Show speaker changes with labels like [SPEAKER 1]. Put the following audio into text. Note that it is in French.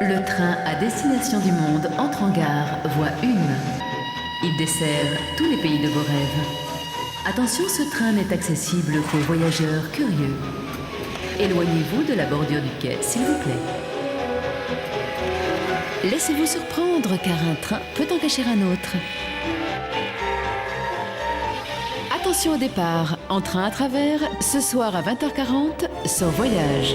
[SPEAKER 1] Le train à destination du monde entre en gare, voie 1. Il dessert tous les pays de vos rêves. Attention, ce train n'est accessible qu'aux voyageurs curieux. Éloignez-vous de la bordure du quai, s'il vous plaît. Laissez-vous surprendre, car un train peut en cacher un autre. Attention au départ, en train à travers, ce soir à 20h40, sur Voyage.